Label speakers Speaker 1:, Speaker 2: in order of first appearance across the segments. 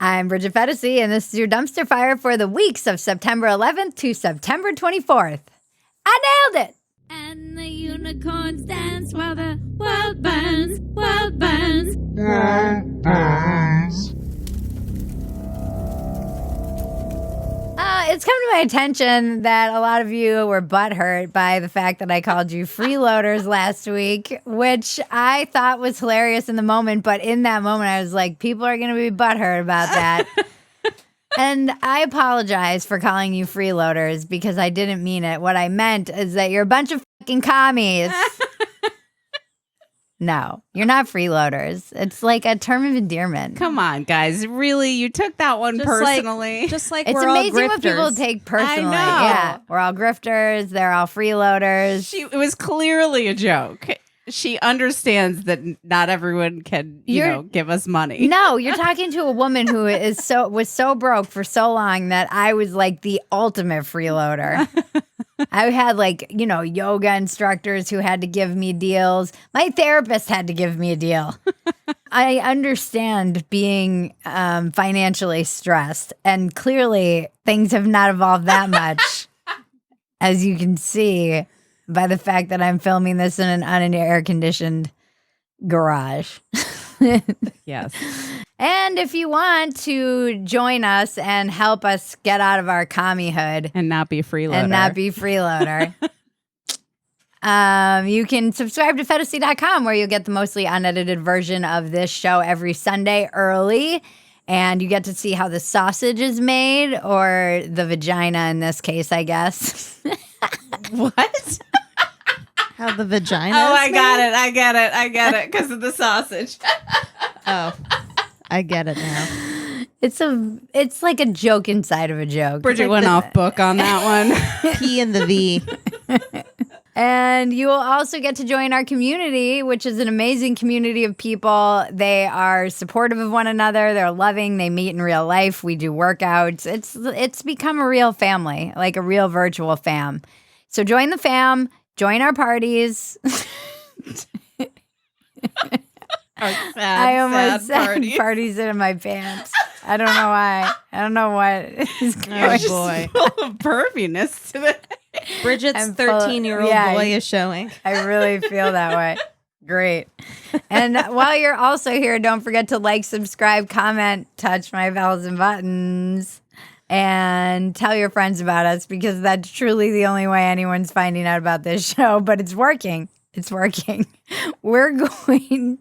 Speaker 1: I'm Bridget Phetasy, and this is your dumpster fire for the weeks of September 11th to September 24th. I nailed it!
Speaker 2: And the unicorns dance while the world burns, world burns.
Speaker 1: It's come to my attention that a lot of you were butthurt by the fact that I called you freeloaders last week, which I thought was hilarious in the moment. But in that moment, I was like, people are going to be butthurt about that. And I apologize for calling you freeloaders because I didn't mean it. What I meant is that you're a bunch of fucking commies. No, you're not freeloaders. It's like a term of endearment.
Speaker 3: Come on, guys. Really? You took that one personally.
Speaker 4: Just like
Speaker 1: It's
Speaker 4: we're
Speaker 1: amazing
Speaker 4: all
Speaker 1: what people
Speaker 4: grifters.
Speaker 1: take personally.
Speaker 3: know.
Speaker 1: Yeah, we're all grifters. They're all freeloaders.
Speaker 3: It was clearly a joke. She understands that not everyone can, give us money.
Speaker 1: No, you're talking to a woman who was so broke for so long that I was like the ultimate freeloader. I had yoga instructors who had to give me deals. My therapist had to give me a deal. I understand being financially stressed, and clearly things have not evolved that much, as you can see by the fact that I'm filming this in an unair-conditioned garage.
Speaker 3: Yes.
Speaker 1: And if you want to join us and help us get out of our commiehood
Speaker 3: And not be freeloader.
Speaker 1: You can subscribe to Phetasy.com, where you'll get the mostly unedited version of this show every Sunday early. And you get to see how the sausage is made, or the vagina in this case, I guess.
Speaker 3: What?
Speaker 4: How the vagina.
Speaker 3: Oh,
Speaker 4: is
Speaker 3: I
Speaker 4: made?
Speaker 3: got it. Because of the sausage.
Speaker 4: Oh, I get it now.
Speaker 1: It's like a joke inside of a joke.
Speaker 3: Bridget went off book on that one.
Speaker 4: P and the V.
Speaker 1: And you will also get to join our community, which is an amazing community of people. They are supportive of one another. They're loving. They meet in real life. We do workouts. It's become a real family, like a real virtual fam. So join the fam. Join our parties. I almost said parties in my pants. I don't know why. I don't know what is going on.
Speaker 4: Oh boy.
Speaker 3: Full of perviness today.
Speaker 4: Bridget's
Speaker 1: I'm full-
Speaker 4: 13-year-old
Speaker 1: yeah.
Speaker 4: boy is showing.
Speaker 1: I really feel that way. Great. And while you're also here, don't forget to like, subscribe, comment, touch my bells and buttons, and tell your friends about us, because that's truly the only way anyone's finding out about this show. But it's working. It's working. We're going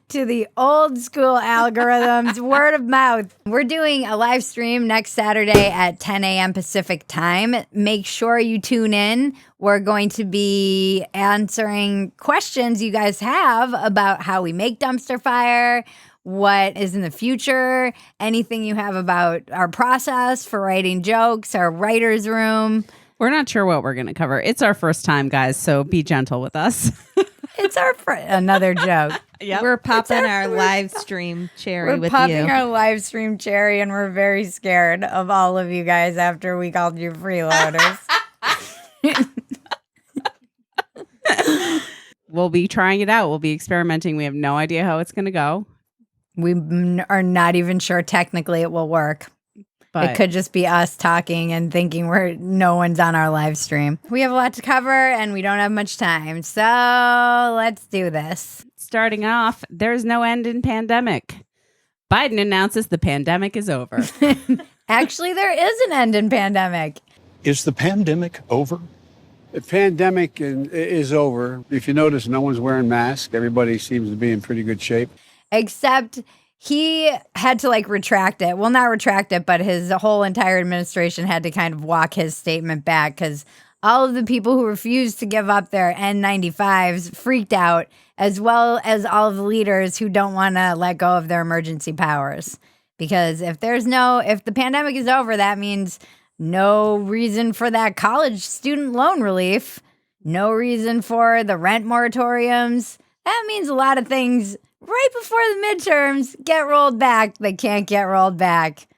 Speaker 1: to the old school algorithms, word of mouth. We're doing a live stream next Saturday at 10 a.m. Pacific time. Make sure you tune in. We're going to be answering questions you guys have about how we make dumpster fire, what is in the future, anything you have about our process for writing jokes, our writer's room.
Speaker 3: We're not sure what we're going to cover. It's our first time, guys, so be gentle with us.
Speaker 1: It's our another joke.
Speaker 3: Yep.
Speaker 4: We're popping our live stream cherry
Speaker 1: We're
Speaker 4: with
Speaker 1: popping
Speaker 4: you.
Speaker 1: our live stream cherry, and we're very scared of all of you guys after we called you freeloaders.
Speaker 3: We'll be trying it out. We'll be experimenting. We have no idea how it's going to go.
Speaker 1: We are not even sure technically it will work.
Speaker 3: But
Speaker 1: It could just be us talking and thinking no one's on our live stream. We have a lot to cover, and we don't have much time. So let's do this.
Speaker 3: starting off, there's no end in pandemic. Biden announces the pandemic is over.
Speaker 1: Actually, there is an end in pandemic.
Speaker 5: Is the pandemic over?
Speaker 6: The pandemic is over. If you notice, no one's wearing masks. Everybody seems to be in pretty good shape.
Speaker 1: Except he had to retract it. Well, not retract it, but his whole entire administration had to kind of walk his statement back because all of the people who refused to give up their N95s freaked out, as well as all of the leaders who don't want to let go of their emergency powers. Because if the pandemic is over, that means no reason for that college student loan relief, no reason for the rent moratoriums. That means a lot of things right before the midterms get rolled back. They can't get rolled back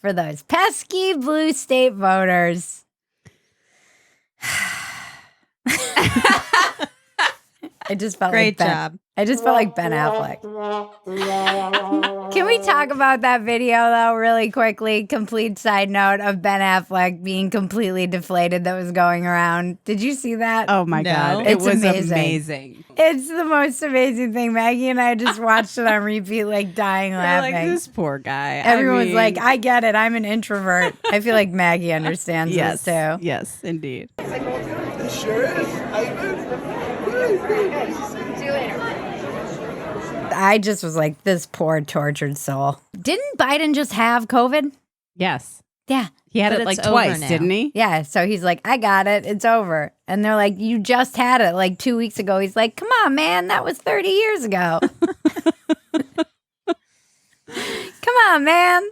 Speaker 1: for those pesky blue state voters. I just felt
Speaker 4: Great
Speaker 1: like
Speaker 4: job.
Speaker 1: I just felt like Ben Affleck. Can we talk about that video, though, really quickly? Complete side note of Ben Affleck being completely deflated that was going around. Did you see that?
Speaker 3: Oh, my
Speaker 4: No.
Speaker 3: God. It
Speaker 1: It's
Speaker 3: was
Speaker 1: amazing.
Speaker 3: amazing.
Speaker 1: It's the most amazing thing. Maggie and I just watched it on repeat, like dying
Speaker 3: You're
Speaker 1: laughing.
Speaker 3: like, this poor guy.
Speaker 1: Everyone's like, I get it. I'm an introvert. I feel like Maggie understands
Speaker 3: yes,
Speaker 1: this, too.
Speaker 3: yes, indeed.
Speaker 1: I just was like, this poor tortured soul. Didn't Biden just have COVID?
Speaker 3: Yes.
Speaker 1: Yeah.
Speaker 3: He had
Speaker 4: But
Speaker 3: it like
Speaker 4: it's over
Speaker 3: twice,
Speaker 4: now.
Speaker 3: didn't he?
Speaker 1: Yeah. So he's like, I got it. It's over. And they're like, you just had it like 2 weeks ago. He's like, come on, man. That was 30 years ago. Come on, man.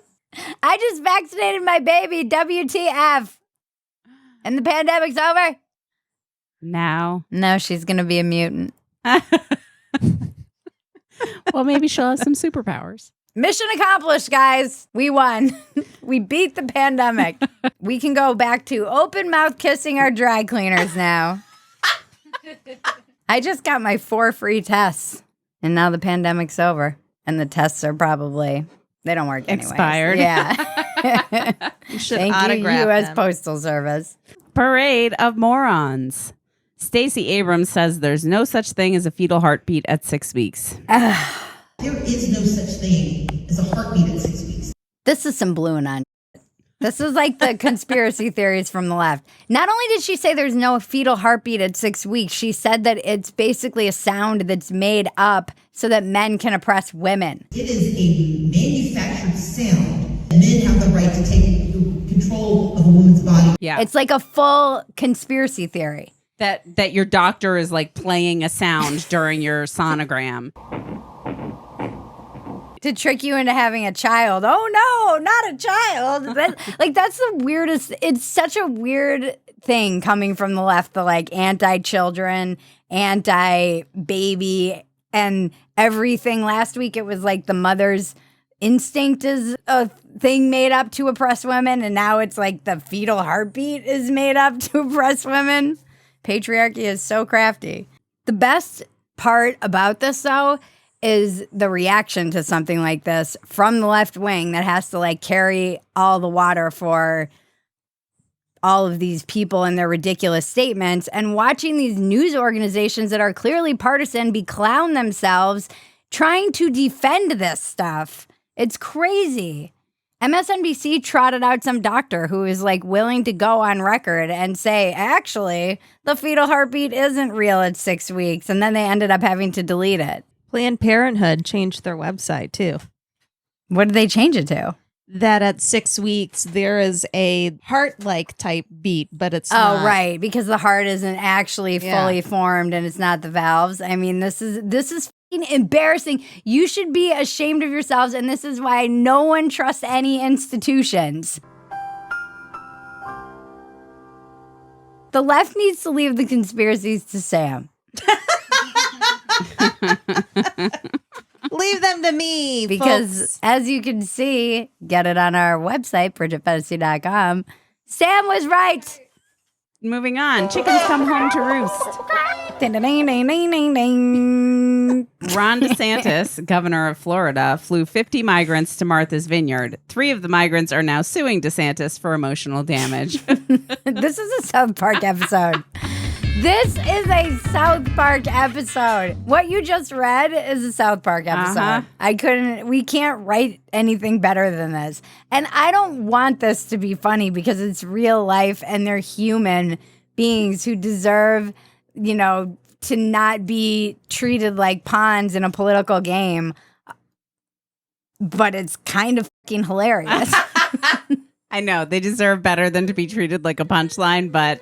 Speaker 1: I just vaccinated my baby. WTF. And the pandemic's over?
Speaker 3: Now.
Speaker 1: No, she's going to be a mutant.
Speaker 3: Well, maybe she'll have some superpowers.
Speaker 1: Mission accomplished, guys. We won. We beat the pandemic. We can go back to open mouth kissing our dry cleaners now. I just got my 4 free tests, and now the pandemic's over, and the tests are probably, they don't work anyway.
Speaker 3: Expired.
Speaker 1: Yeah.
Speaker 4: You should
Speaker 1: Thank you,
Speaker 4: autograph
Speaker 1: U.S.
Speaker 4: them.
Speaker 1: Postal Service.
Speaker 3: Parade of morons. Stacey Abrams says there's no such thing as a fetal heartbeat at 6 weeks.
Speaker 7: There is no such thing as a heartbeat at 6 weeks.
Speaker 1: This is some blue and on. This is like the conspiracy theories from the left. Not only did she say there's no fetal heartbeat at 6 weeks, she said that it's basically a sound that's made up so that men can oppress women.
Speaker 7: It is a manufactured sound. Men have the right to take control of a woman's body.
Speaker 3: Yeah.
Speaker 1: It's like a full conspiracy theory.
Speaker 3: that your doctor is like playing a sound during your sonogram.
Speaker 1: To trick you into having a child. Oh no, not a child. That's the weirdest. It's such a weird thing coming from the left, the like anti-children, anti-baby, and everything. Last week it was like the mother's instinct is a thing made up to oppress women, and now it's like the fetal heartbeat is made up to oppress women. Patriarchy is so crafty. The best part about this, though, is the reaction to something like this from the left wing that has to like carry all the water for all of these people and their ridiculous statements, and watching these news organizations that are clearly partisan beclown themselves trying to defend this stuff. It's crazy. MSNBC trotted out some doctor who is like willing to go on record and say, actually, the fetal heartbeat isn't real at 6 weeks. And then they ended up having to delete it.
Speaker 4: Planned Parenthood changed their website too.
Speaker 1: What did they change it to?
Speaker 4: That at 6 weeks there is a heart-like type beat, but it's
Speaker 1: Oh,
Speaker 4: not.
Speaker 1: right. Because the heart isn't actually
Speaker 4: Yeah.
Speaker 1: fully formed and it's not the valves. I mean, this is f***ing embarrassing. You should be ashamed of yourselves. And this is why no one trusts any institutions. The left needs to leave the conspiracies to Sam.
Speaker 4: Leave them to me,
Speaker 1: Because
Speaker 4: folks.
Speaker 1: as you can see, get it on our website, BridgetPhetacy.com. Sam was right.
Speaker 3: Moving on. Chickens come home to roost.
Speaker 1: Ding, ding, ding, ding, ding, ding, ding.
Speaker 3: Ron DeSantis, governor of Florida, flew 50 migrants to Martha's Vineyard. 3 of the migrants are now suing DeSantis for emotional damage.
Speaker 1: This is a South Park episode. This is a South Park episode. What you just read is a South Park episode. We can't write anything better than this. And I don't want this to be funny because it's real life and they're human beings who deserve, to not be treated like pawns in a political game. But it's kind of fucking hilarious.
Speaker 3: I know they deserve better than to be treated like a punchline, but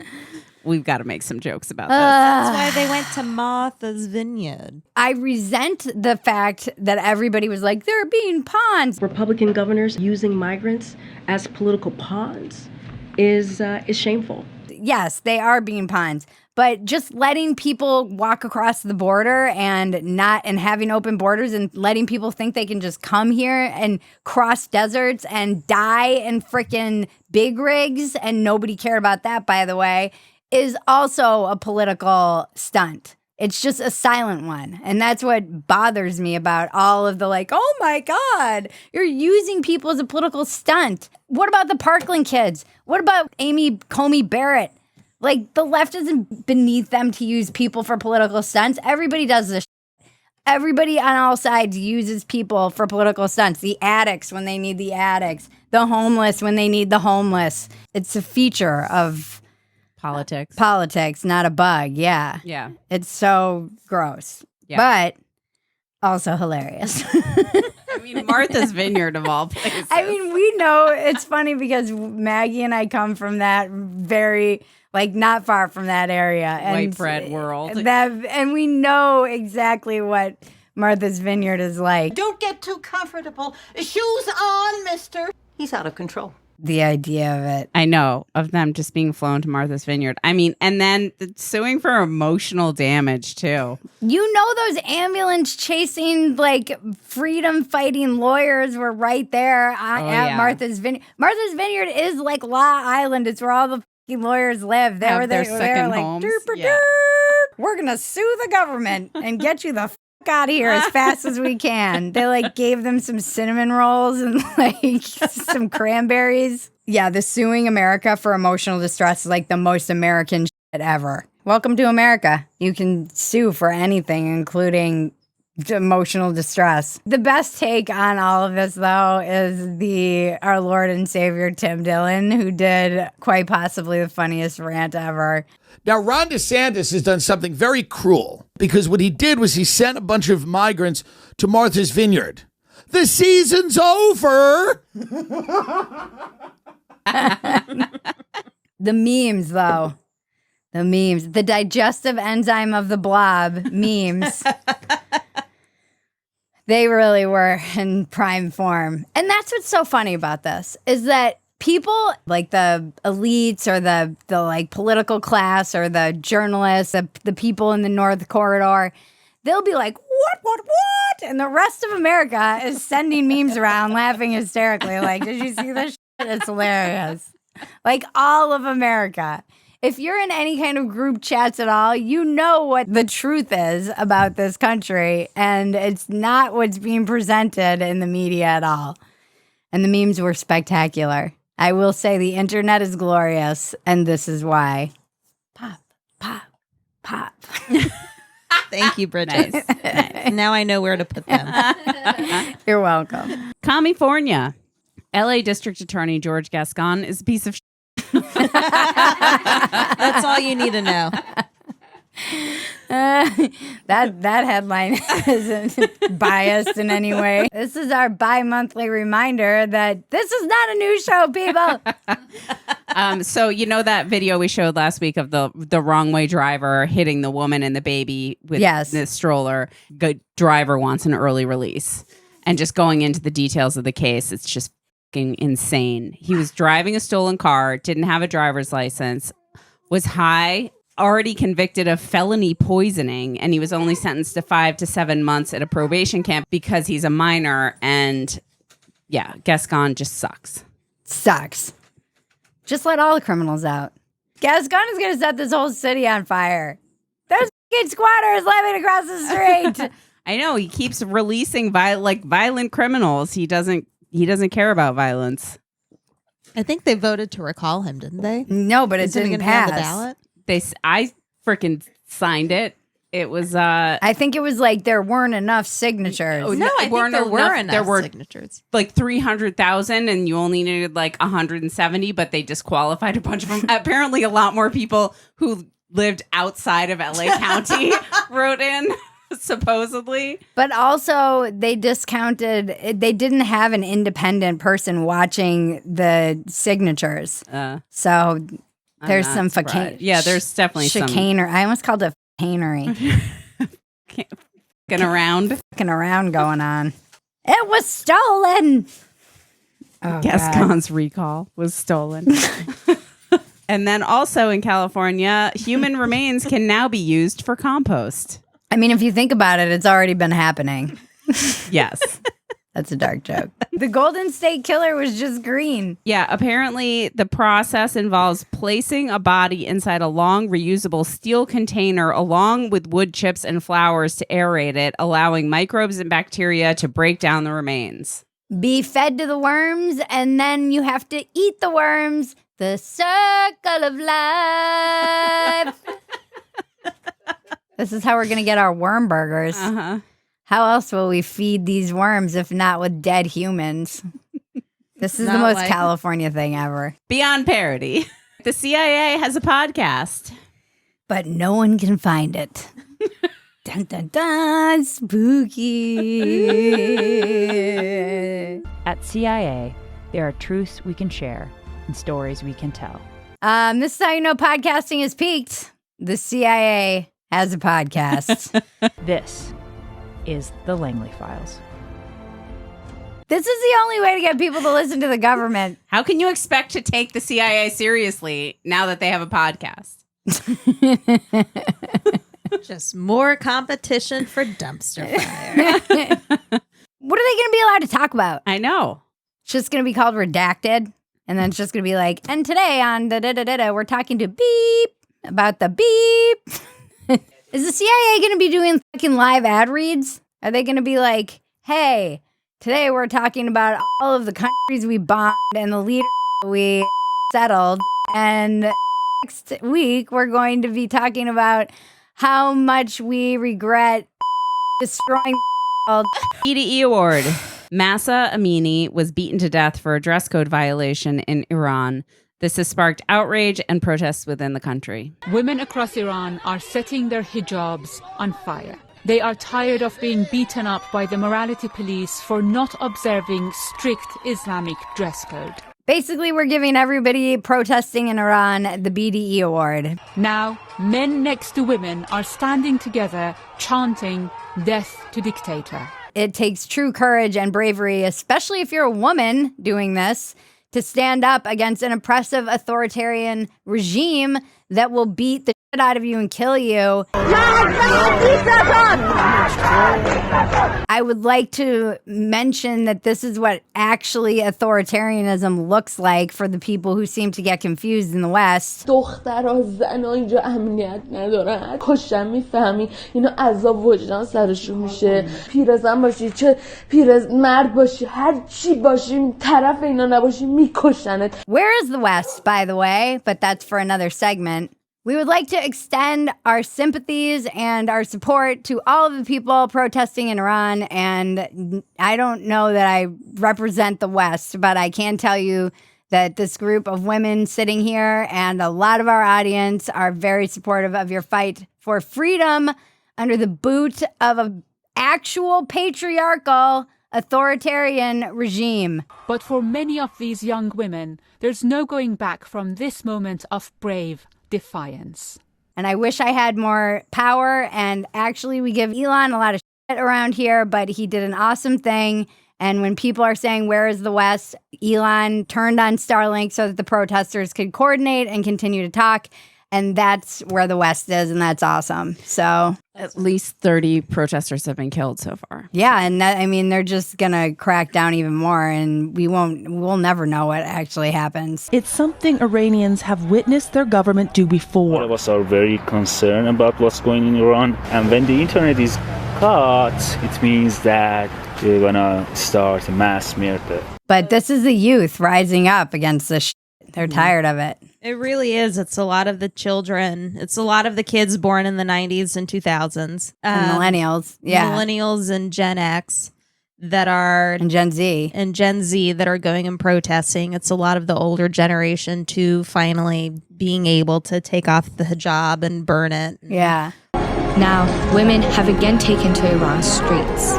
Speaker 3: we've got to make some jokes about this.
Speaker 4: That's why they went to Martha's Vineyard.
Speaker 1: I resent the fact that everybody was like, they're being pawns.
Speaker 8: Republican governors using migrants as political pawns is shameful.
Speaker 1: Yes, they are being pawns, but just letting people walk across the border and having open borders and letting people think they can just come here and cross deserts and die in frickin' big rigs, and nobody cared about that, by the way, is also a political stunt. It's just a silent one. And that's what bothers me about all of the like, oh my God, you're using people as a political stunt. What about the Parkland kids? What about Amy Coney Barrett? Like, the left isn't beneath them to use people for political stunts. Everybody does this. Everybody on all sides uses people for political stunts. The addicts when they need the addicts. The homeless when they need the homeless. It's a feature of politics, not a bug. Yeah.
Speaker 3: Yeah.
Speaker 1: It's so gross.
Speaker 3: Yeah.
Speaker 1: But also hilarious.
Speaker 3: I mean, Martha's Vineyard of all places.
Speaker 1: I mean, we know it's funny because Maggie and I come from that very, like, not far from that area. And
Speaker 3: White bread world.
Speaker 1: And we know exactly what Martha's Vineyard is like.
Speaker 9: Don't get too comfortable. Shoes on, mister. He's out of control.
Speaker 1: The idea of it.
Speaker 3: I know, of them just being flown to Martha's Vineyard. I mean, and then suing for emotional damage, too.
Speaker 1: You know, those ambulance chasing, like, freedom fighting lawyers were right there at Martha's Vineyard. Martha's Vineyard is like Law Island. It's where all the fucking lawyers live. They were there. They're like, derp. We're going to sue the government and get you the out of here as fast as we can. They like gave them some cinnamon rolls and like some cranberries. Yeah, the suing America for emotional distress is like the most American shit ever. Welcome to America. You can sue for anything, including emotional distress. The best take on all of this, though, is our Lord and Savior Tim Dillon, who did quite possibly the funniest rant ever.
Speaker 10: Now, Ron DeSantis has done something very cruel because what he did was he sent a bunch of migrants to Martha's Vineyard. The season's over.
Speaker 1: The memes, though. The memes. The digestive enzyme of the blob memes. They really were in prime form. And that's what's so funny about this, is that people like the elites or the like political class or the journalists, the people in the North Corridor, they'll be like, what? And the rest of America is sending memes around laughing hysterically. Like, did you see this shit? It's hilarious. Like, all of America. If you're in any kind of group chats at all, you know what the truth is about this country. And it's not what's being presented in the media at all. And the memes were spectacular. I will say the internet is glorious, and this is why. Pop, pop, pop.
Speaker 4: Thank you, Bridget. Nice. Now I know where to put them.
Speaker 1: You're welcome.
Speaker 3: Commiefornia. LA District Attorney George Gascon is a piece of
Speaker 4: That's all you need to know.
Speaker 1: That headline isn't biased in any way. This is our bi-monthly reminder that this is not a news show, people.
Speaker 3: So you know that video we showed last week of the wrong way driver hitting the woman and the baby with this stroller. Good driver wants an early release. And just going into the details of the case, it's just fucking insane. He was driving a stolen car, didn't have a driver's license, was high, already convicted of felony poisoning, and he was only sentenced to 5 to 7 months at a probation camp because he's a minor. And yeah, Gascon just sucks.
Speaker 1: Just let all the criminals out. Gascon is going to set this whole city on fire. There's fucking squatters living across the street.
Speaker 3: I know, he keeps releasing violent criminals. He doesn't care about violence.
Speaker 4: I think they voted to recall him, didn't they?
Speaker 1: No, but it didn't pass.
Speaker 4: On the ballot?
Speaker 3: I freaking signed it. It was
Speaker 1: I think it was like there weren't enough signatures.
Speaker 4: No, I think there were enough. There were signatures.
Speaker 3: Like 300,000 and you only needed like 170, but they disqualified a bunch of them. Apparently a lot more people who lived outside of LA County wrote in, supposedly.
Speaker 1: But also they discounted, they didn't have an independent person watching the signatures. So there's some chicanery.
Speaker 3: Yeah, there's definitely
Speaker 1: chicanery. I almost called it chicanery.
Speaker 3: Fucking around
Speaker 1: going on. It was stolen. Oh,
Speaker 3: Gascon's recall was stolen. And then also in California, human remains can now be used for compost.
Speaker 1: I mean, if you think about it, it's already been happening.
Speaker 3: Yes.
Speaker 1: That's a dark joke. The Golden State Killer was just green.
Speaker 3: Yeah, apparently the process involves placing a body inside a long reusable steel container along with wood chips and flowers to aerate it, allowing microbes and bacteria to break down the remains.
Speaker 1: Be fed to the worms, and then you have to eat the worms. The circle of life. This is how we're going to get our worm burgers.
Speaker 3: Uh-huh.
Speaker 1: How else will we feed these worms if not with dead humans? This is the most California thing ever.
Speaker 3: Beyond parody. The CIA has a podcast.
Speaker 1: But no one can find it. Dun, dun, dun, spooky.
Speaker 11: At CIA, there are truths we can share and stories we can tell.
Speaker 1: This is how you know podcasting has peaked. The CIA has a podcast.
Speaker 11: This is the Langley Files.
Speaker 1: This is the only way to get people to listen to the government.
Speaker 3: How can you expect to take the CIA seriously now that they have a podcast?
Speaker 4: Just more competition for dumpster fire.
Speaker 1: What are they going to be allowed to talk about?
Speaker 3: I know.
Speaker 1: It's just going to be called Redacted. And then it's just going to be like, and today on da-da-da-da-da, we're talking to Beep about the Beep. Is the CIA going to be doing fucking live ad reads? Are they going to be like, hey, today we're talking about all of the countries we bombed and the leaders we settled. And next week, we're going to be talking about how much we regret destroying the world.
Speaker 3: BDE Award. Mahsa Amini was beaten to death for a dress code violation in Iran. This has sparked outrage and protests within the country.
Speaker 12: Women across Iran are setting their hijabs on fire. They are tired of being beaten up by the morality police for not observing strict Islamic dress code.
Speaker 1: Basically, we're giving everybody protesting in Iran the BDE Award.
Speaker 12: Now, men next to women are standing together, chanting, "Death to dictator."
Speaker 1: It takes true courage and bravery, especially if you're a woman doing this, to stand up against an oppressive authoritarian regime that will beat the shit out of you and kill you. I would like to mention that this is what actually authoritarianism looks like for the people who seem to get confused in the West.
Speaker 13: دخترها زنها اینجا امنیت ندارن کشتن میفهمی اینا عذاب وجدان سرشون میشه پیرزن باشی چه مرد باشی هر چی باشی طرف اینا نباشی میکشنت.
Speaker 1: Where is the West, by the way? But that's for another segment. We would like to extend our sympathies and our support to all of the people protesting in Iran. And I don't know that I represent the West, but I can tell you that this group of women sitting here and a lot of our audience are very supportive of your fight for freedom under the boot of an actual patriarchal authoritarian regime.
Speaker 12: But for many of these young women, there's no going back from this moment of brave defiance.
Speaker 1: And I wish I had more power. And actually, we give Elon a lot of shit around here, but he did an awesome thing. And when people are saying, where is the West? Elon turned on Starlink so that the protesters could coordinate and continue to talk. And that's where the West is, and that's awesome. So
Speaker 3: at least 30 protesters have been killed so far.
Speaker 1: Yeah, and that, I mean, they're just going to crack down even more, and we'll never know what actually happens.
Speaker 14: It's something Iranians have witnessed their government do before.
Speaker 15: All of us are very concerned about what's going on in Iran. And when the internet is cut, it means that they're going to start a mass murder.
Speaker 1: But this is the youth rising up against this shit. They're tired of it.
Speaker 4: It really is. It's a lot of the children. It's a lot of the kids born in the 90s and 2000s.
Speaker 1: And millennials. Yeah.
Speaker 4: Millennials and Gen X that are...
Speaker 1: And Gen Z.
Speaker 4: And Gen Z that are going and protesting. It's a lot of the older generation too, finally being able to take off the hijab and burn it.
Speaker 1: Yeah.
Speaker 16: Now, women have again taken to Iran's streets.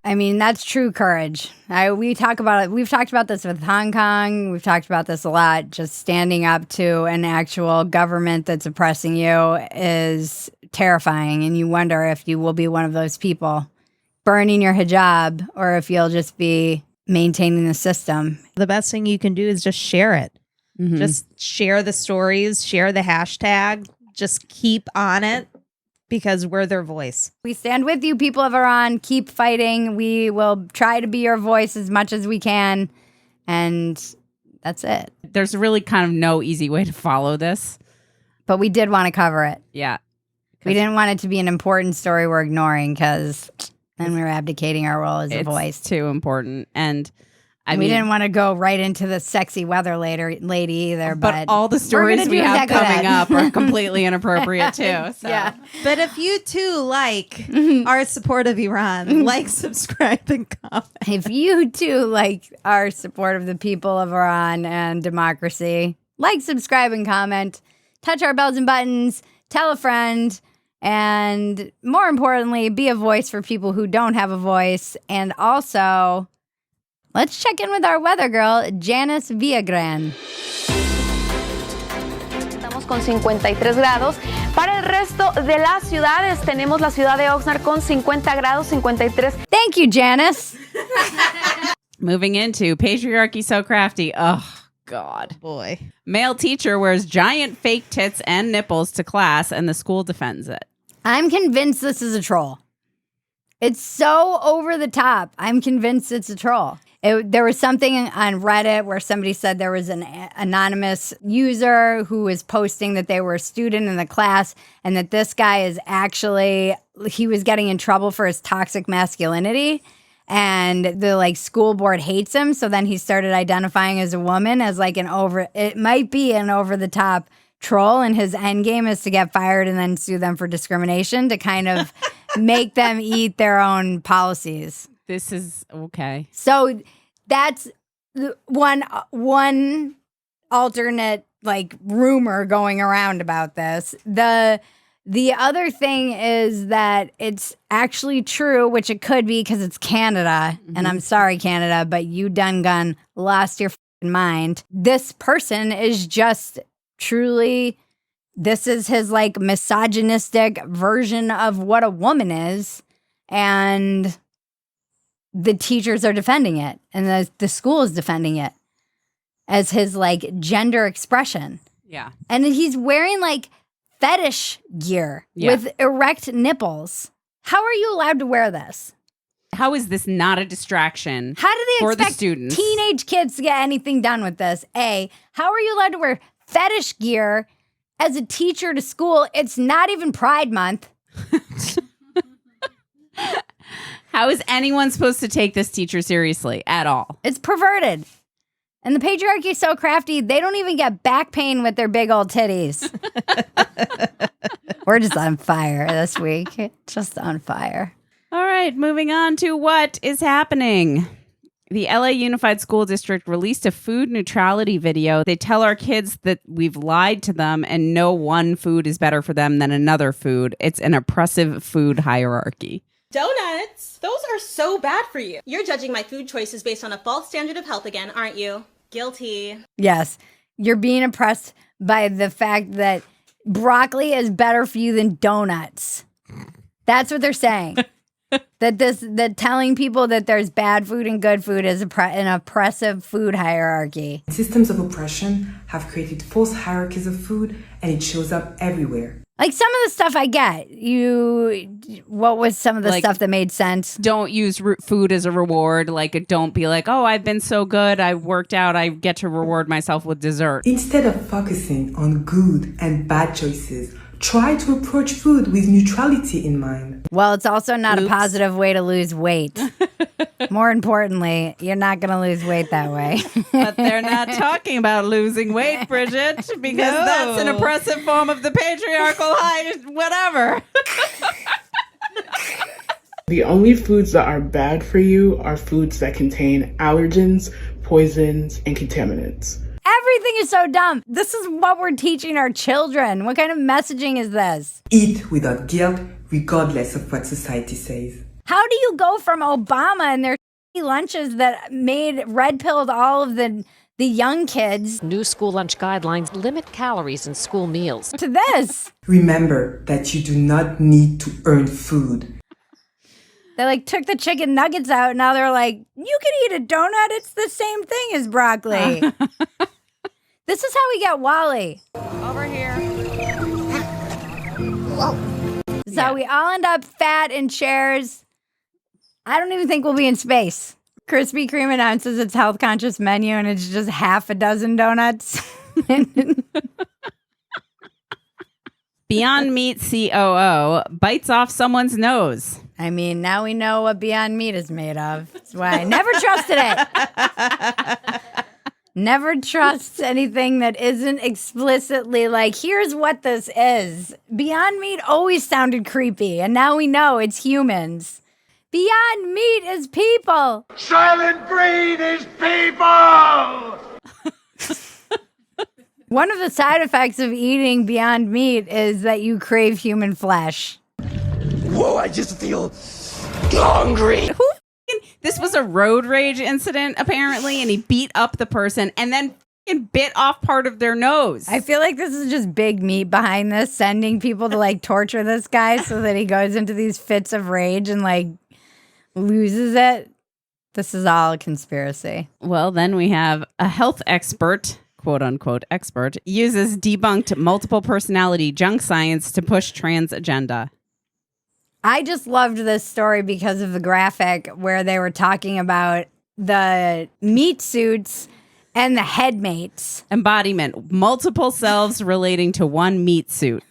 Speaker 1: I mean, that's true courage. We've talked about this with Hong Kong. We've talked about this a lot. Just standing up to an actual government that's oppressing you is terrifying. And you wonder if you will be one of those people burning your hijab or if you'll just be maintaining the system.
Speaker 4: The best thing you can do is just share it. Mm-hmm. Just share the stories, share the hashtag, just keep on it. because we're their voice.
Speaker 1: We stand with you, people of Iran. Keep fighting. We will try to be your voice as much as we can. And that's it.
Speaker 3: There's really kind of no easy way to follow this.
Speaker 1: But we did want to cover it.
Speaker 3: Yeah.
Speaker 1: We didn't want it to be an important story we're ignoring because then we're abdicating our role as a voice.
Speaker 3: It's too important. And
Speaker 1: we didn't want to go right into the sexy weather lady either. But
Speaker 3: all the stories we have coming up are completely inappropriate too. So.
Speaker 4: Yeah. But if you too our support of Iran, like, subscribe, and comment.
Speaker 1: If you too like our support of the people of Iran and democracy, like, subscribe, and comment. Touch our bells and buttons. Tell a friend. And more importantly, be a voice for people who don't have a voice. And also, let's check in with our weather girl, Janice Villagran.
Speaker 17: Estamos con 53 grados. Para el resto de las ciudades, tenemos la ciudad de Oxnard con 50 grados, 53.
Speaker 1: Thank you, Janice.
Speaker 3: Moving into Patriarchy So Crafty. Oh, God.
Speaker 4: Boy.
Speaker 3: Male teacher wears giant fake tits and nipples to class, and the school defends it.
Speaker 1: I'm convinced this is a troll. It's so over the top. I'm convinced it's a troll. There was something on Reddit where somebody said there was an anonymous user who was posting that they were a student in the class and that this guy is actually, he was getting in trouble for his toxic masculinity. And the school board hates him. So then he started identifying as a woman as it might be an over the top troll. And his end game is to get fired and then sue them for discrimination to kind of make them eat their own policies.
Speaker 3: This is okay.
Speaker 1: So that's one alternate rumor going around about this. The other thing is that it's actually true, which it could be because it's Canada. Mm-hmm. And I'm sorry, Canada, but you done lost your mind. This person is just truly, this is his misogynistic version of what a woman is. And the teachers are defending it. And the school is defending it as his gender expression.
Speaker 3: Yeah.
Speaker 1: And he's wearing fetish gear with erect nipples. How are you allowed to wear this?
Speaker 3: How is this not a distraction?
Speaker 1: How do they expect
Speaker 3: the students?
Speaker 1: Teenage kids to get anything done with this? A, how are you allowed to wear fetish gear as a teacher to school? It's not even Pride Month.
Speaker 3: How is anyone supposed to take this teacher seriously at all?
Speaker 1: It's perverted. And the patriarchy is so crafty, they don't even get back pain with their big old titties. We're just on fire this week. Just on fire.
Speaker 3: All right, moving on to what is happening. The LA Unified School District released a food neutrality video. They tell our kids that we've lied to them and no one food is better for them than another food. It's an oppressive food hierarchy.
Speaker 18: Donuts? Those are so bad for you. You're judging my food choices based on a false standard of health again, aren't you? Guilty.
Speaker 1: Yes. You're being oppressed by the fact that broccoli is better for you than donuts. That's what they're saying. that telling people that there's bad food and good food is an oppressive food hierarchy.
Speaker 19: Systems of oppression have created false hierarchies of food, and it shows up everywhere.
Speaker 1: Some of the stuff I get. What was some of the stuff that made sense?
Speaker 3: Don't use food as a reward. Don't be oh, I've been so good, I worked out, I get to reward myself with dessert.
Speaker 19: Instead of focusing on good and bad choices, try to approach food with neutrality in mind.
Speaker 1: Well, it's also not a positive way to lose weight. More importantly, you're not going to lose weight that way.
Speaker 3: But they're not talking about losing weight, Bridget, because that's an oppressive form of the patriarchal whatever.
Speaker 20: The only foods that are bad for you are foods that contain allergens, poisons, and contaminants.
Speaker 1: Everything is so dumb. This is what we're teaching our children. What kind of messaging is this?
Speaker 19: Eat without guilt, regardless of what society says.
Speaker 1: How do you go from Obama and their lunches that made red-pilled all of the young kids?
Speaker 21: New school lunch guidelines limit calories in school meals.
Speaker 1: To this.
Speaker 19: Remember that you do not need to earn food.
Speaker 1: They took the chicken nuggets out. Now they're you can eat a donut. It's the same thing as broccoli. This is how we get Wally.
Speaker 21: Over here.
Speaker 1: Whoa. This So we all end up fat in chairs. I don't even think we'll be in space. Krispy Kreme announces its health conscious menu and it's just half a dozen donuts.
Speaker 3: Beyond Meat COO bites off someone's nose.
Speaker 1: I mean, now we know what Beyond Meat is made of. That's why I never trusted it. Never trust anything that isn't explicitly like, here's what this is. Beyond Meat always sounded creepy, and now we know it's humans. Beyond Meat is people.
Speaker 2: Silent breed is people!
Speaker 1: One of the side effects of eating Beyond Meat is that you crave human flesh.
Speaker 2: Whoa, I just feel hungry.
Speaker 3: This was a road rage incident, apparently, and he beat up the person and then bit off part of their nose.
Speaker 1: I feel like this is just Big Meat behind this, sending people to like torture this guy so that he goes into these fits of rage and like loses it. This is all a conspiracy.
Speaker 3: Well, then we have a health expert, quote unquote expert, uses debunked multiple personality junk science to push trans agenda.
Speaker 1: I just loved this story because of the graphic where they were talking about the meat suits and the headmates.
Speaker 3: Embodiment, multiple selves relating to one meat suit.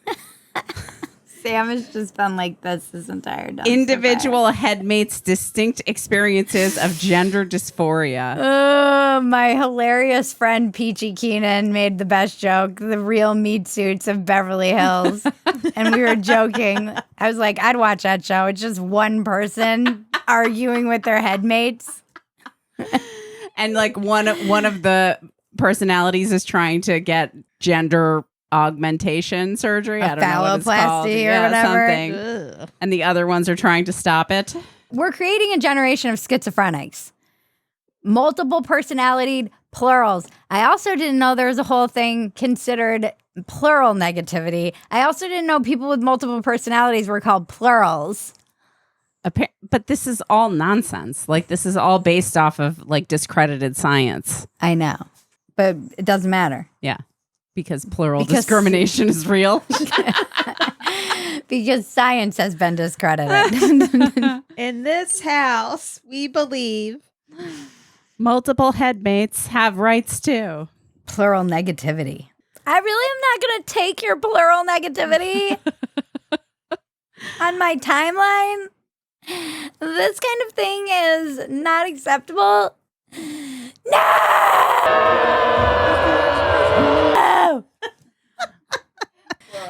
Speaker 1: Sam has just been like this entire time.
Speaker 3: Individual headmates' distinct experiences of gender dysphoria.
Speaker 1: Oh, my hilarious friend Peachy Keenan made the best joke, the real meat suits of Beverly Hills. And we were joking. I was like, I'd watch that show. It's just one person arguing with their headmates.
Speaker 3: And like one of the personalities is trying to get gender augmentation surgery. I don't know what it's called.
Speaker 1: Phalloplasty or whatever.
Speaker 3: Something. Ugh. And the other ones are trying to stop it.
Speaker 1: We're creating a generation of schizophrenics. Multiple personality plurals. I also didn't know there was a whole thing considered plural negativity. I also didn't know people with multiple personalities were called plurals.
Speaker 3: But this is all nonsense. Like, this is all based off of like discredited science.
Speaker 1: I know, but it doesn't matter.
Speaker 3: Yeah. Because discrimination is real.
Speaker 1: Because science has been discredited.
Speaker 4: In this house, we believe
Speaker 3: multiple headmates have rights too.
Speaker 1: Plural negativity. I really am not going to take your plural negativity on my timeline. This kind of thing is not acceptable. No!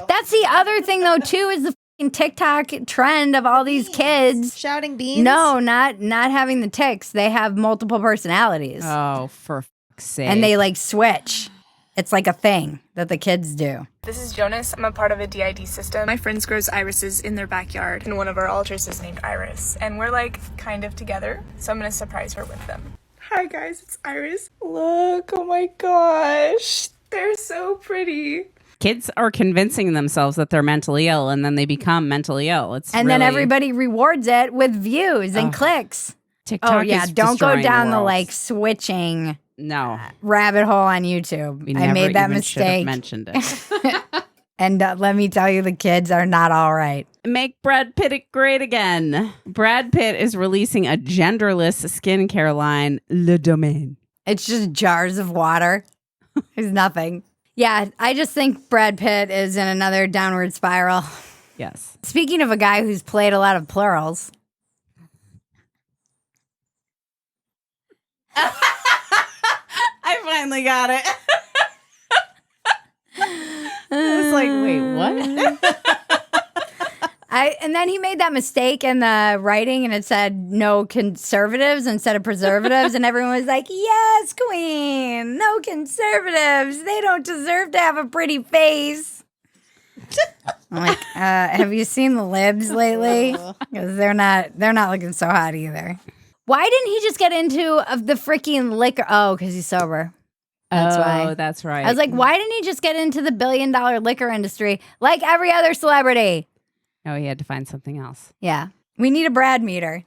Speaker 1: That's the other thing, though, too, is the fucking TikTok trend of all these kids
Speaker 4: shouting beans.
Speaker 1: No, not having the tics. They have multiple personalities.
Speaker 3: Oh, for fuck's sake!
Speaker 1: And they like switch. It's like a thing that the kids do.
Speaker 22: This is Jonas. I'm a part of a DID system. My friends grows irises in their backyard, and one of our altars is named Iris. And we're like kind of together, so I'm gonna surprise her with them. Hi guys, it's Iris. Look, oh my gosh, they're so pretty.
Speaker 3: Kids are convincing themselves that they're mentally ill, and then they become mentally ill.
Speaker 1: Then everybody rewards it with views and clicks.
Speaker 3: TikTok
Speaker 1: is don't go down the like switching rabbit hole on YouTube. I made that mistake.
Speaker 3: Mentioned it.
Speaker 1: And let me tell you, the kids are not all right.
Speaker 3: Make Brad Pitt great again. Brad Pitt is releasing a genderless skincare line, Le Domaine.
Speaker 1: It's just jars of water. There's nothing. Yeah, I just think Brad Pitt is in another downward spiral.
Speaker 3: Yes.
Speaker 1: Speaking of a guy who's played a lot of plurals.
Speaker 3: I finally got it. I was like, wait, what?
Speaker 1: And then he made that mistake in the writing and it said no conservatives instead of preservatives. And everyone was like, yes, queen, no conservatives. They don't deserve to have a pretty face. I'm like, have you seen the libs lately? Because they're not looking so hot either. Why didn't he just get into the freaking liquor? Oh, because he's sober. That's why.
Speaker 3: Oh, that's right.
Speaker 1: I was like, why didn't he just get into the $1 billion liquor industry like every other celebrity?
Speaker 3: Oh, he had to find something else.
Speaker 1: Yeah. We need a Brad meter.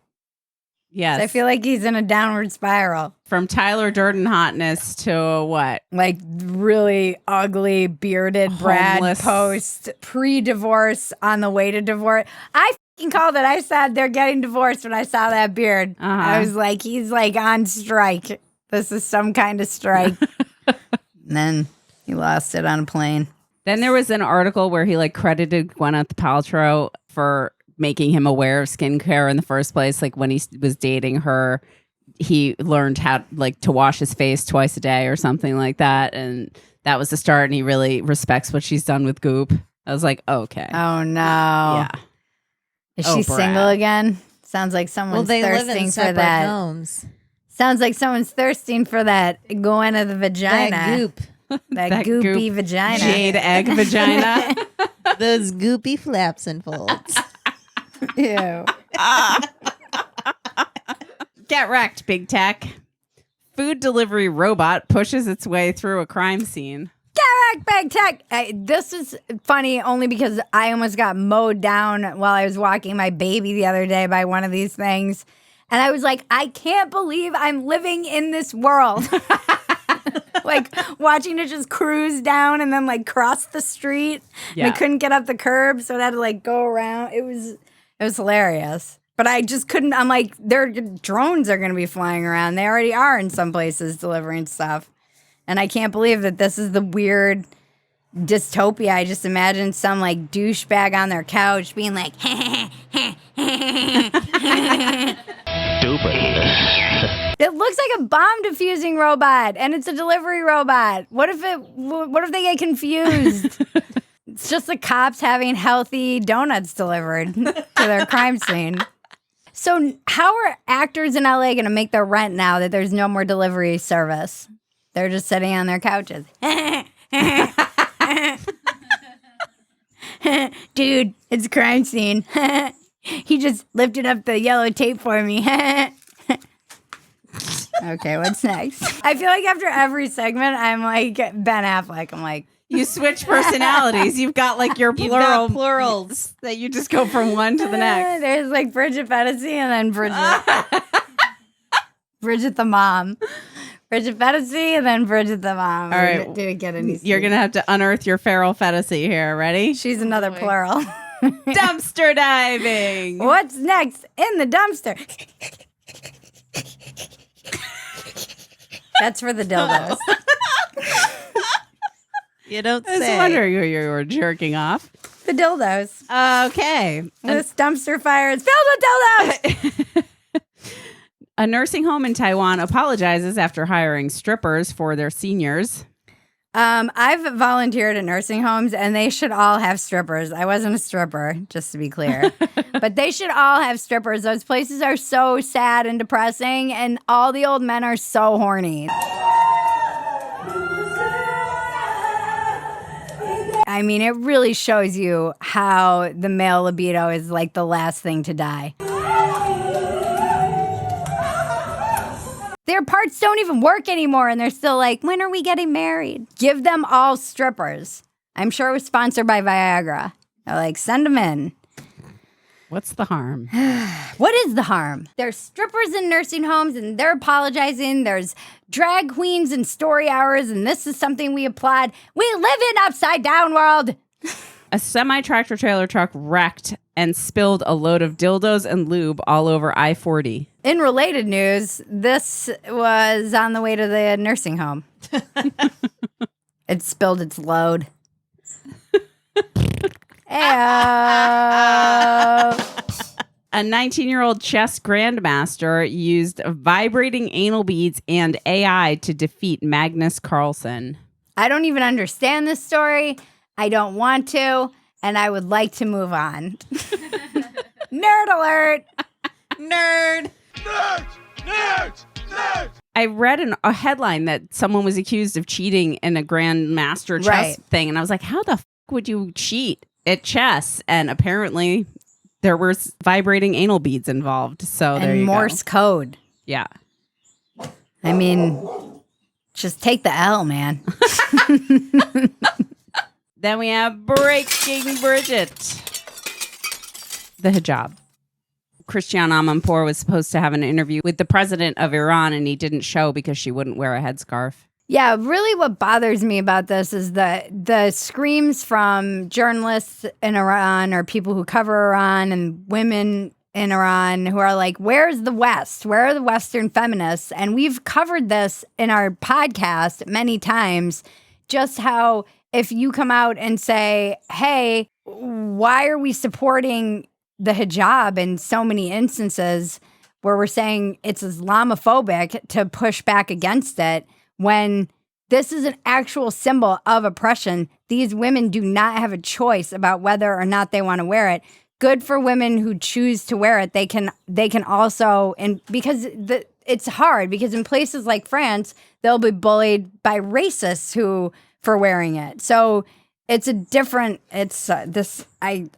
Speaker 3: Yes.
Speaker 1: I feel like he's in a downward spiral.
Speaker 3: From Tyler Durden hotness to what?
Speaker 1: Like really ugly, bearded Brad
Speaker 3: Homeless.
Speaker 1: post, pre-divorce, on the way to divorce. I fucking called it. I said they're getting divorced when I saw that beard. I was like, he's like on strike. This is some kind of strike. And then he lost it on a plane.
Speaker 3: Then there was an article where he like credited Gwenyth Paltrow for making him aware of skincare in the first place. Like when he was dating her, he learned how like to wash his face twice a day or something like that. And that was the start. And he really respects what she's done with Goop. I was like, okay.
Speaker 1: Oh no.
Speaker 3: Yeah.
Speaker 1: Is she single again? Sounds like someone's
Speaker 4: they live
Speaker 1: thirsting
Speaker 4: in
Speaker 1: for
Speaker 4: separate
Speaker 1: that.
Speaker 4: homes.
Speaker 1: Sounds like someone's thirsting for that Gwenyth the vagina.
Speaker 4: That goop.
Speaker 1: That goopy vagina.
Speaker 3: Jade egg vagina.
Speaker 4: Those goopy flaps and folds.
Speaker 1: Ew.
Speaker 3: Get wrecked, big tech. Food delivery robot pushes its way through a crime scene.
Speaker 1: Get wrecked, big tech. This is funny only because I almost got mowed down while I was walking my baby the other day by one of these things. And I was like, I can't believe I'm living in this world. Like watching it just cruise down and then like cross the street.
Speaker 3: Yeah.
Speaker 1: And I couldn't get up the curb, so it had to like go around. It was hilarious. But I just couldn't. I'm like, their drones are going to be flying around. They already are in some places delivering stuff. And I can't believe that this is the weird dystopia. I just imagine some like douchebag on their couch being like, It looks like a bomb diffusing robot, and it's a delivery robot. What if they get confused? It's just the cops having healthy donuts delivered to their crime scene. So how are actors in LA going to make their rent now that there's no more delivery service? They're just sitting on their couches. Dude, it's a crime scene. He just lifted up the yellow tape for me. Okay, what's next? I feel like after every segment, I'm like Ben Affleck. I'm like,
Speaker 3: you switch personalities. You've got like your plurals that you just go from one to the next.
Speaker 1: There's like Bridget Phetasy and then Bridget. Bridget the mom. Bridget Phetasy and then Bridget the mom.
Speaker 3: All right.
Speaker 1: Didn't get any.
Speaker 3: You're going to have to unearth your feral Phetasy here. Ready?
Speaker 1: She's another plural.
Speaker 3: Dumpster diving.
Speaker 1: What's next in the dumpster? That's for the dildos.
Speaker 4: You don't
Speaker 3: I was
Speaker 4: say.
Speaker 3: wondering who you were jerking off.
Speaker 1: The dildos.
Speaker 3: Okay.
Speaker 1: This dumpster fire is filled with dildos.
Speaker 3: A nursing home in Taiwan apologizes after hiring strippers for their seniors.
Speaker 1: I've volunteered at nursing homes, and they should all have strippers. I wasn't a stripper, just to be clear. But they should all have strippers. Those places are so sad and depressing, and all the old men are so horny. I mean, it really shows you how the male libido is like the last thing to die. Their parts don't even work anymore, and they're still like, when are we getting married? Give them all strippers. I'm sure it was sponsored by Viagra. They're like, send them in.
Speaker 3: What's the harm?
Speaker 1: What is the harm? There's strippers in nursing homes, and they're apologizing. There's drag queens and story hours, and this is something we applaud. We live in upside down world.
Speaker 3: A semi-tractor trailer truck wrecked and spilled a load of dildos and lube all over I-40.
Speaker 1: In related news, this was on the way to the nursing home. It spilled its load.
Speaker 3: A 19-year-old chess grandmaster used vibrating anal beads and AI to defeat Magnus Carlsen.
Speaker 1: I don't even understand this story. I don't want to, and I would like to move on. Nerd alert!
Speaker 4: Nerd!
Speaker 2: Nerds! Nerds! Nerds!
Speaker 3: I read a headline that someone was accused of cheating in a grandmaster chess thing, and I was like, how the f*** would you cheat at chess? And apparently there was vibrating anal beads involved. So there
Speaker 1: and
Speaker 3: you
Speaker 1: Morse
Speaker 3: go.
Speaker 1: code.
Speaker 3: Yeah.
Speaker 1: I mean, just take the L, man.
Speaker 3: Then we have Breaking Bridget. The hijab. Christiane Amanpour was supposed to have an interview with the president of Iran, and he didn't show because she wouldn't wear a headscarf.
Speaker 1: Yeah, really what bothers me about this is the screams from journalists in Iran or people who cover Iran and women in Iran who are like, where's the West? Where are the Western feminists? And we've covered this in our podcast many times, just how if you come out and say, hey, why are we supporting the hijab in so many instances where we're saying it's Islamophobic to push back against it, when this is an actual symbol of oppression. These women do not have a choice about whether or not they want to wear it. Good for women who choose to wear it. They can also, and because it's hard, because in places like France, they'll be bullied by racists for wearing it. So it's a different, I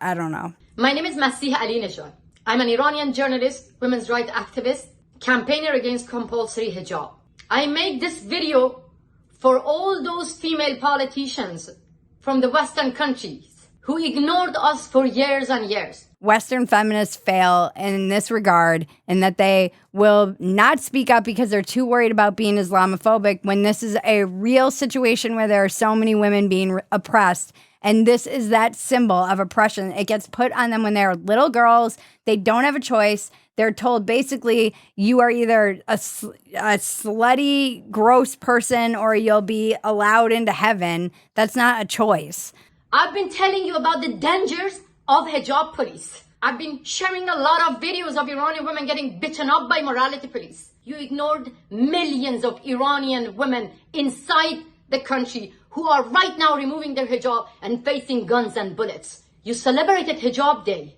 Speaker 1: don't know.
Speaker 5: My name is Masih Ali Nejad. I'm an Iranian journalist, women's rights activist, campaigner against compulsory hijab. I made this video for all those female politicians from the Western countries who ignored us for years and years.
Speaker 1: Western feminists fail in this regard, in that they will not speak up because they're too worried about being Islamophobic, when this is a real situation where there are so many women being oppressed. And this is that symbol of oppression. It gets put on them when they're little girls. They don't have a choice. They're told basically you are either a slutty, gross person or you'll be allowed into heaven. That's not a choice.
Speaker 5: I've been telling you about the dangers of hijab police. I've been sharing a lot of videos of Iranian women getting beaten up by morality police. You ignored millions of Iranian women inside the country who are right now removing their hijab and facing guns and bullets. You celebrated Hijab Day.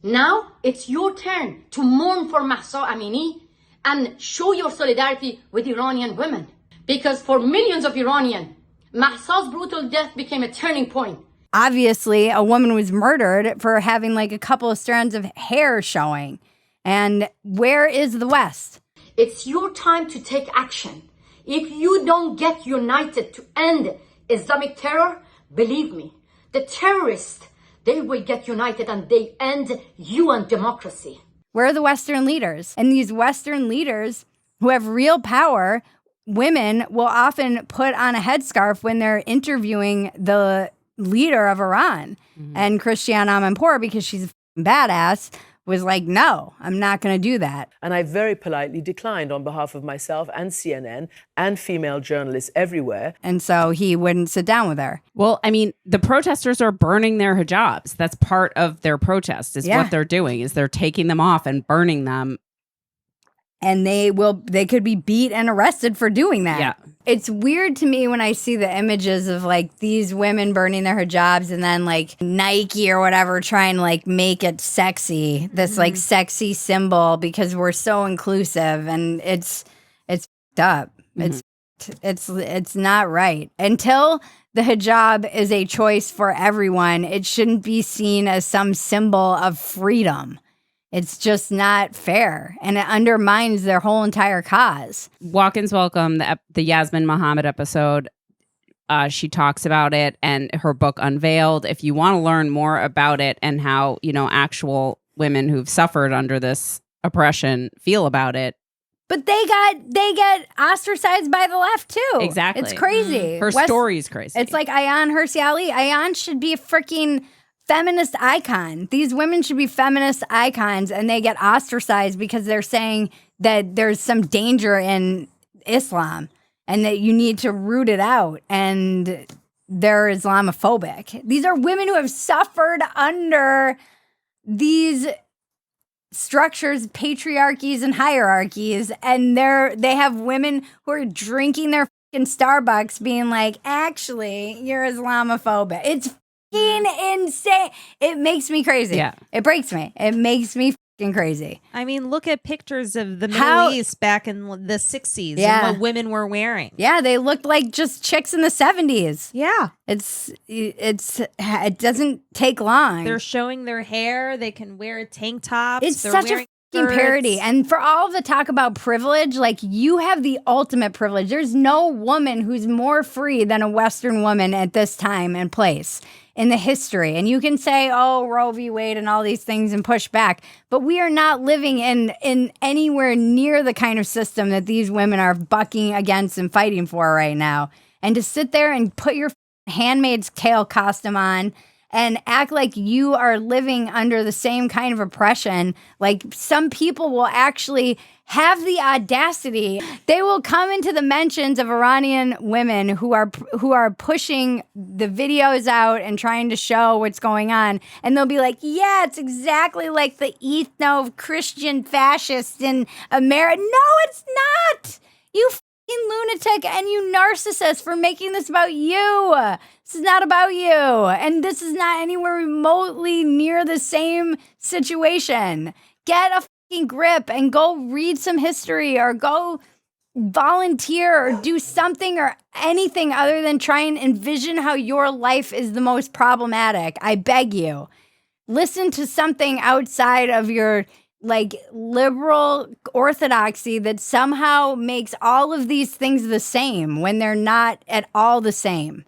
Speaker 5: Now it's your turn to mourn for Mahsa Amini and show your solidarity with Iranian women. Because for millions of Iranians, Mahsa's brutal death became a turning point.
Speaker 1: Obviously, a woman was murdered for having like a couple of strands of hair showing. And where is the West?
Speaker 5: It's your time to take action. If you don't get united to end Islamic terror, believe me, the terrorists, they will get united and they end you and democracy.
Speaker 1: Where are the Western leaders? And these Western leaders who have real power, women will often put on a headscarf when they're interviewing the leader of Iran. Mm-hmm. And Christiane Amanpour, because she's a badass, was like, no, I'm not going to do that.
Speaker 6: And I very politely declined on behalf of myself and CNN and female journalists everywhere.
Speaker 1: And so he wouldn't sit down with her.
Speaker 3: Well, I mean, the protesters are burning their hijabs. That's part of their protest, is what they're doing, is they're taking them off and burning them.
Speaker 1: And they could be beat and arrested for doing that.
Speaker 3: Yeah.
Speaker 1: It's weird to me when I see the images of like these women burning their hijabs and then like Nike or whatever trying to like make it sexy, this like sexy symbol, because we're so inclusive, and it's f***ed up. It's not right. Until the hijab is a choice for everyone, it shouldn't be seen as some symbol of freedom. It's just not fair, and it undermines their whole entire cause.
Speaker 3: Walk-ins Welcome, the Yasmin Mohammed episode, she talks about it, and her book Unveiled. If you want to learn more about it and how, actual women who've suffered under this oppression feel about it.
Speaker 1: But they get ostracized by the left too.
Speaker 3: Exactly.
Speaker 1: It's crazy.
Speaker 3: Her story's crazy.
Speaker 1: It's like Ayaan Hirsi Ali. Ayaan should be a freaking feminist icon. These women should be feminist icons, and they get ostracized because they're saying that there's some danger in Islam and that you need to root it out, and they're Islamophobic. These are women who have suffered under these structures, patriarchies, and hierarchies, and they have women who are drinking their fucking Starbucks being like, actually, you're Islamophobic. It's insane. It makes me crazy.
Speaker 3: Yeah.
Speaker 1: It breaks me. It makes me fucking crazy.
Speaker 4: I mean, look at pictures of the Middle East back in the 60s and what women were wearing.
Speaker 1: Yeah, they looked like just chicks in the 70s.
Speaker 4: Yeah.
Speaker 1: It doesn't take long.
Speaker 4: They're showing their hair. They can wear tank tops.
Speaker 1: It's such a fucking parody. And for all the talk about privilege, like, you have the ultimate privilege. There's no woman who's more free than a Western woman at this time and place. in the history. And you can say, oh, Roe v. Wade and all these things and push back. But we are not living in anywhere near the kind of system that these women are bucking against and fighting for right now. And to sit there and put your Handmaid's Tale costume on and act like you are living under the same kind of oppression, like some people will actually have the audacity. They will come into the mentions of Iranian women who are pushing the videos out and trying to show what's going on. And they'll be like, yeah, it's exactly like the ethno-Christian fascists in America. No, it's not. You fucking lunatic and you narcissist for making this about you. This is not about you. And this is not anywhere remotely near the same situation. Get a fucking grip and go read some history or go volunteer or do something or anything other than try and envision how your life is the most problematic. I beg you. Listen to something outside of your like liberal orthodoxy that somehow makes all of these things the same when they're not at all the same.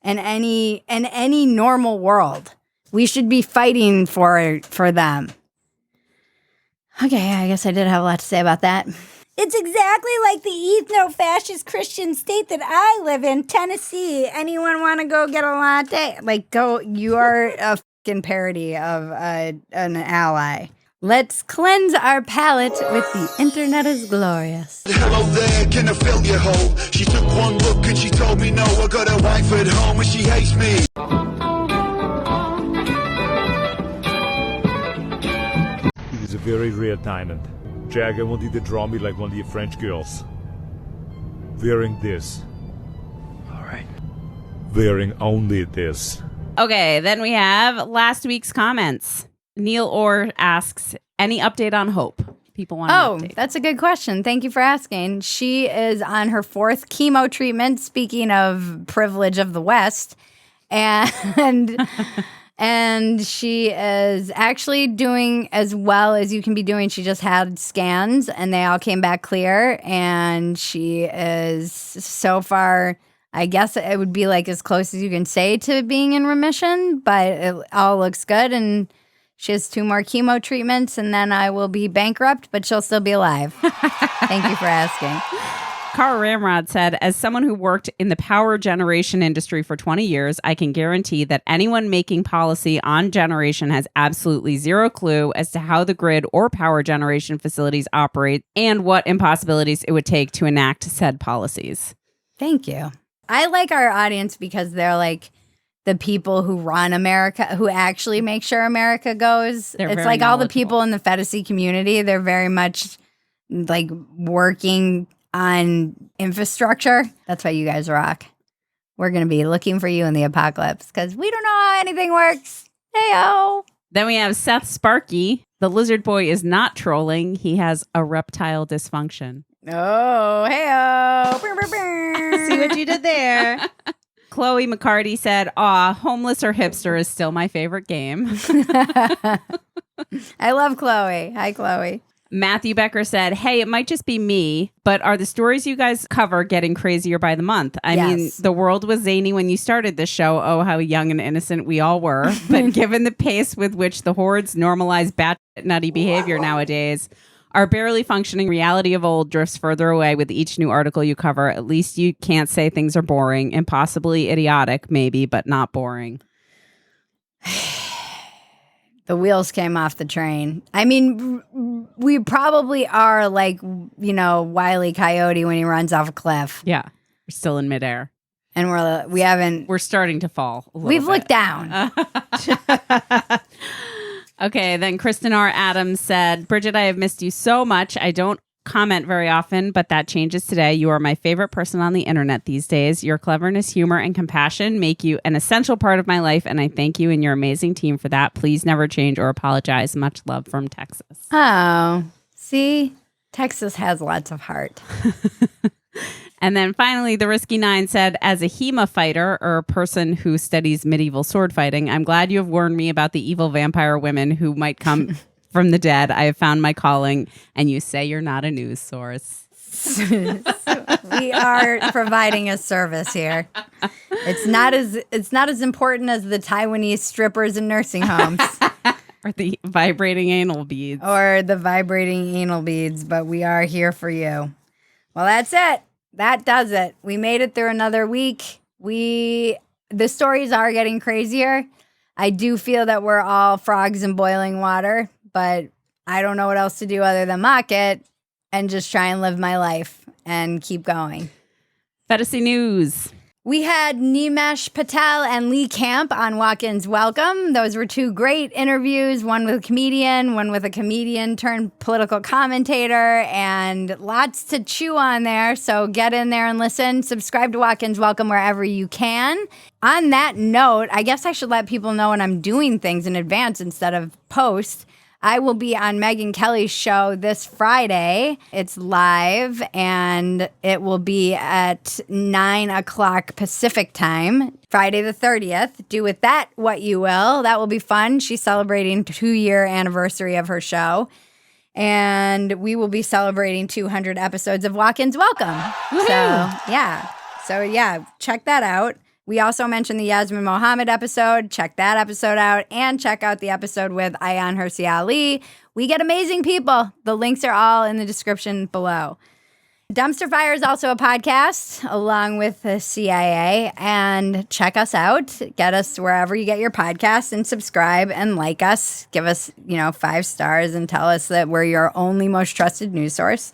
Speaker 1: In any normal world, we should be fighting for them. Okay, I guess I did have a lot to say about that. It's exactly like the ethno-fascist Christian state that I live in, Tennessee. Anyone want to go get a latte? Like, go. You are a fucking parody of an ally. Let's cleanse our palate with the internet is glorious.
Speaker 2: Hello there, can I fill your hole? She took one look and she told me no. I got a wife at home and she hates me.
Speaker 7: He's a very rare diamond. Jack, I want you to draw me like one of your French girls. Wearing this.
Speaker 2: All right.
Speaker 7: Wearing only this.
Speaker 3: Okay, then we have last week's comments. Neil Orr asks, any update on Hope? People want an update.
Speaker 1: That's a good question. Thank you for asking. She is on her 4th chemo treatment, speaking of privilege of the West. And and she is actually doing as well as you can be doing. She just had scans and they all came back clear. And she is so far, I guess it would be like as close as you can say to being in remission, but it all looks good. And she has 2 more chemo treatments, and then I will be bankrupt, but she'll still be alive. Thank you for asking.
Speaker 3: Carl Ramrod said, as someone who worked in the power generation industry for 20 years, I can guarantee that anyone making policy on generation has absolutely zero clue as to how the grid or power generation facilities operate and what impossibilities it would take to enact said policies.
Speaker 1: Thank you. I like our audience because they're like the people who run America, who actually make sure America goes. It's like all the people in the Phetasy community. They're very much like working on infrastructure. That's why you guys rock. We're going to be looking for you in the apocalypse because we don't know how anything works. Hey-o.
Speaker 3: Then we have Seth Sparky. The lizard boy is not trolling. He has a reptile dysfunction.
Speaker 1: Oh, hey-o.
Speaker 4: See what you did there.
Speaker 3: Chloe McCarty said, aw, homeless or hipster is still my favorite game.
Speaker 1: I love Chloe. Hi, Chloe.
Speaker 3: Matthew Becker said, hey, it might just be me, but are the stories you guys cover getting crazier by the month? I mean, the world was zany when you started this show. Oh, how young and innocent we all were. But given the pace with which the hordes normalize batshit nutty behavior nowadays, our barely functioning reality of old drifts further away with each new article you cover. At least you can't say things are boring, impossibly idiotic, maybe, but not boring.
Speaker 1: The wheels came off the train. I mean, we probably are like, you know, Wile E. Coyote when he runs off a cliff.
Speaker 3: Yeah. We're still in midair.
Speaker 1: And we're
Speaker 3: starting to fall.
Speaker 1: We've looked down.
Speaker 3: Okay, then Kristen R. Adams said, Bridget, I have missed you so much. I don't comment very often, but that changes today. You are my favorite person on the internet these days. Your cleverness, humor, and compassion make you an essential part of my life, and I thank you and your amazing team for that. Please never change or apologize. Much love from Texas.
Speaker 1: Oh, see? Texas has lots of heart.
Speaker 3: And then finally, the Risky Nine said, as a HEMA fighter or a person who studies medieval sword fighting, I'm glad you have warned me about the evil vampire women who might come from the dead. I have found my calling, and you say you're not a news source.
Speaker 1: We are providing a service here. It's not as important as the Taiwanese strippers in nursing homes.
Speaker 3: Or the vibrating anal beads.
Speaker 1: But we are here for you. Well, that's it. That does it. We made it through another week. The stories are getting crazier. I do feel that we're all frogs in boiling water, but I don't know what else to do other than mock it and just try and live my life and keep going.
Speaker 3: Phetasy News.
Speaker 1: We had Nimesh Patel and Lee Camp on Walk-Ins Welcome. Those were two great interviews, one with a comedian turned political commentator, and lots to chew on there. So get in there and listen. Subscribe to Walk-Ins Welcome wherever you can. On that note, I guess I should let people know when I'm doing things in advance instead of post. I will be on Megyn Kelly's show this Friday. It's live, and it will be at 9 o'clock Pacific time, Friday the 30th. Do with that what you will. That will be fun. She's celebrating 2-year anniversary of her show, and we will be celebrating 200 episodes of Walk-Ins Welcome. So yeah, check that out. We also mentioned the Yasmin Mohammed episode. Check that episode out, and check out the episode with Ayan Hirsi Ali. We get amazing people. The links are all in the description below. Dumpster Fire is also a podcast along with the CIA, and check us out. Get us wherever you get your podcasts and subscribe and like us. Give us, 5 stars and tell us that we're your only most trusted news source.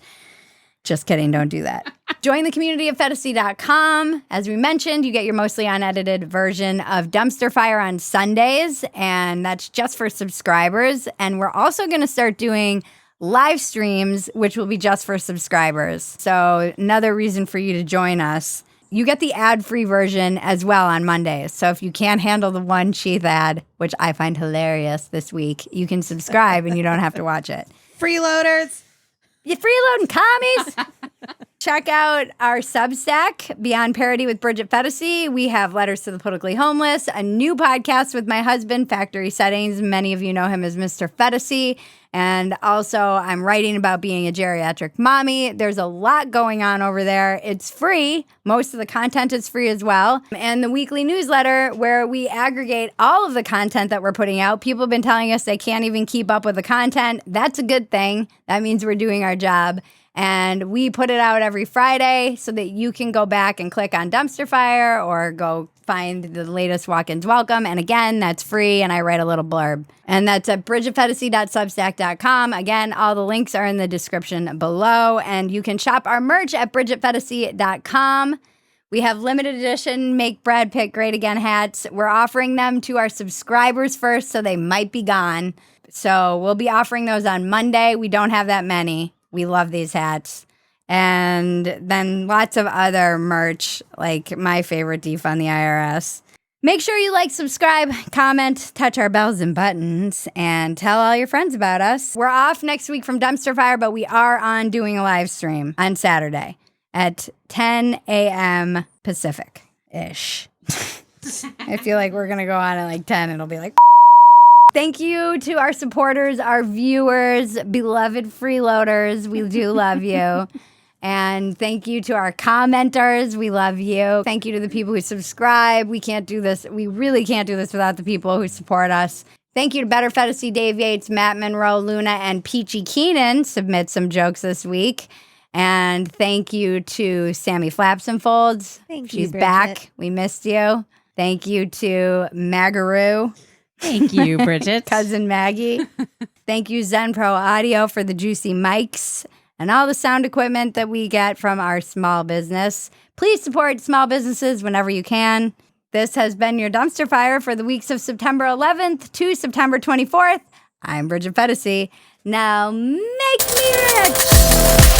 Speaker 1: Just kidding. Don't do that. Join the community at Phetasy.com. As we mentioned, you get your mostly unedited version of Dumpster Fire on Sundays, and that's just for subscribers. And we're also going to start doing live streams, which will be just for subscribers. So another reason for you to join us. You get the ad-free version as well on Mondays. So if you can't handle the one Sheath ad, which I find hilarious this week, you can subscribe and you don't have to watch it.
Speaker 4: Freeloaders.
Speaker 1: You freeloading commies. Check out our Substack, Beyond Parody with Bridget Phetasy. We have Letters to the Politically Homeless, a new podcast with my husband, Factory Settings. Many of you know him as Mr. Phetasy. And also, I'm writing about being a geriatric mommy. There's a lot going on over there. It's free. Most of the content is free as well. And the weekly newsletter, where we aggregate all of the content that we're putting out. People have been telling us they can't even keep up with the content. That's a good thing. That means we're doing our job. And we put it out every Friday so that you can go back and click on Dumpster Fire or go find the latest Walk-Ins Welcome. And again, that's free, and I write a little blurb. And that's at bridgetphetasy.substack.com. Again, all the links are in the description below. And you can shop our merch at bridgetphetasy.com. We have limited edition Make Brad Pitt Great Again hats. We're offering them to our subscribers first, so they might be gone. So we'll be offering those on Monday. We don't have that many. We love these hats. And then lots of other merch, like my favorite, Defund the IRS. Make sure you like, subscribe, comment, touch our bells and buttons, and tell all your friends about us. We're off next week from Dumpster Fire, but we are on doing a live stream on Saturday at 10 a.m. Pacific-ish. I feel like we're going to go on at like 10. It'll be like... Thank you to our supporters, our viewers, beloved freeloaders. We do love you. And thank you to our commenters. We love you. Thank you to the people who subscribe. We can't do this. We really can't do this without the people who support us. Thank you to Better Phetasy, Dave Yates, Matt Monroe, Luna, and Peachy Keenan. Submit some jokes this week. And thank you to Sammy Flaps and Folds.
Speaker 4: Thank you,
Speaker 1: She's
Speaker 4: Bridget.
Speaker 1: back. We missed you. Thank you to Magaroo.
Speaker 3: Thank you, Bridget.
Speaker 1: Cousin Maggie. Thank you, Zen Pro Audio, for the juicy mics and all the sound equipment that we get from our small business. Please support small businesses whenever you can. This has been your Dumpster Fire for the weeks of September 11th to September 24th. I'm Bridget Phetasy. Now make me rich!